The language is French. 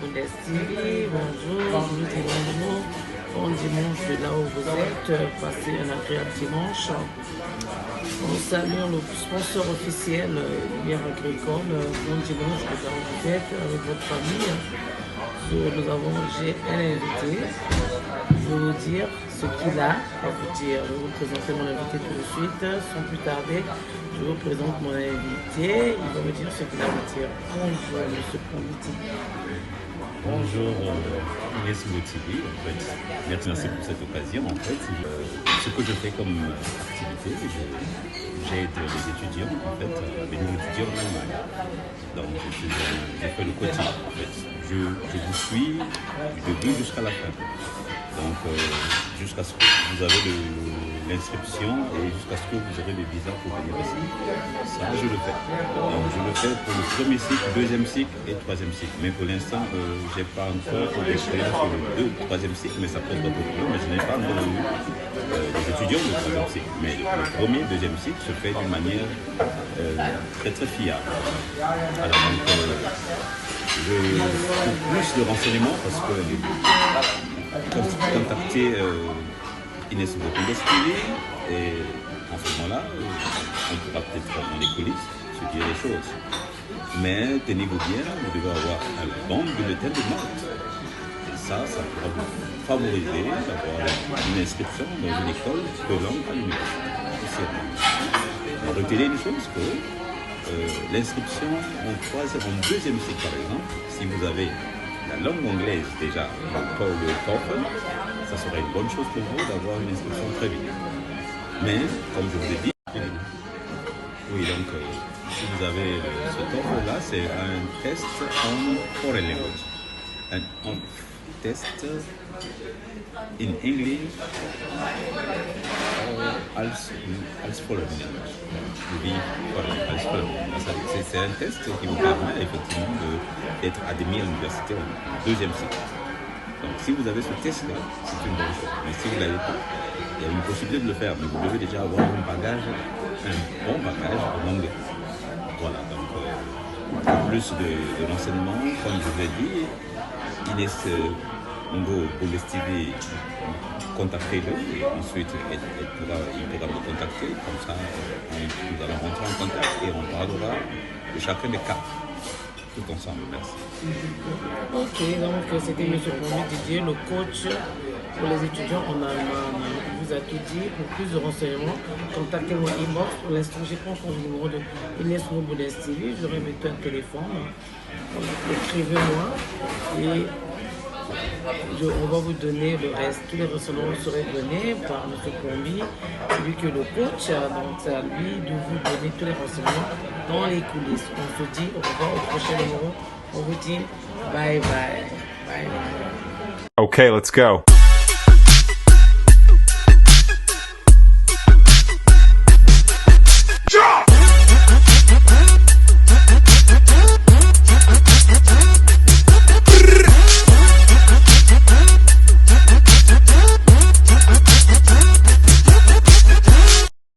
Bounès TV, bonjour, je vous dis bonjour, bon dimanche de là où vous êtes, passez un agréable dimanche. On salue le sponsor officiel Lumière Agricole, bon dimanche de là où vous êtes avec votre famille. J'ai un invité, je vais vous dire ce qu'il a à vous dire. Je vais vous présenter mon invité tout de suite, sans plus tarder. Je vous présente mon invité, il va me dire ce qu'il a à vous dire. Bonjour, monsieur Ponditi. Bonjour Inès Motivi, en fait. Merci pour cette occasion. En fait, ce que je fais comme activité, j'aide les étudiants en fait, les nouveaux étudiants en Allemagne. Donc je fais le coaching en fait. Je vous suis du début jusqu'à la fin. Donc jusqu'à ce que vous avez l'inscription et jusqu'à ce que vous aurez le visa pour venir ici. Ça, je le fais. Donc je le fais pour le premier cycle, deuxième cycle et troisième cycle. Mais pour l'instant, je n'ai pas encore d'expérience sur le troisième cycle, mais ça pose pas de problème. Mais je n'ai pas encore eu des étudiants de troisième cycle. Mais le premier, deuxième cycle se fait d'une manière très fiable. Alors donc, pour plus de renseignements, parce que contacter Inès Bounès TV et en ce moment-là, on pourra peut-être dans les coulisses se dire les choses. Mais tenez-vous bien, vous devez avoir un bon bulletin de notes. Et ça pourra vous favoriser d'avoir une inscription dans une école de langue à l'université. Retenez une chose que l'inscription en deuxième cycle, par exemple, si vous avez la langue anglaise déjà pour le TOEFL, ça serait une bonne chose pour vous d'avoir une inscription très vite. Mais, comme je vous ai dit, oui, donc si vous avez ce TOEFL-là, c'est un test en foreign language. Un test in English als foreign language. C'est un test qui vous permet effectivement d'être admis à l'université au deuxième cycle. Donc si vous avez ce test-là, c'est une bonne chose. Mais si vous ne l'avez pas, il y a une possibilité de le faire, mais vous devez déjà avoir un bon bagage en anglais. Voilà, donc pour plus de renseignements, comme je vous ai dit, Inès Bounès TV, contactez-le et ensuite il pourra me contacter. Comme ça, nous allons rentrer en contact et on parlera de chacun des cas tout ensemble. Merci. Ok, donc c'était M. Ponditi Didier, le coach pour les étudiants en Allemagne. Il vous a tout dit. Pour plus de renseignements, contactez-moi inbox. Pour l'instant, je prends le numéro de Inès Bounès TV. Je vais mettre un téléphone. Écrivez-moi et on va vous donner le reste. Tous les renseignements seront donnés par M. Pombi, celui qui est le coach. Donc c'est à lui de vous donner tous les renseignements dans les coulisses. On se dit au revoir au prochain numéro. On vous dit bye bye. Bye bye. Okay, let's go.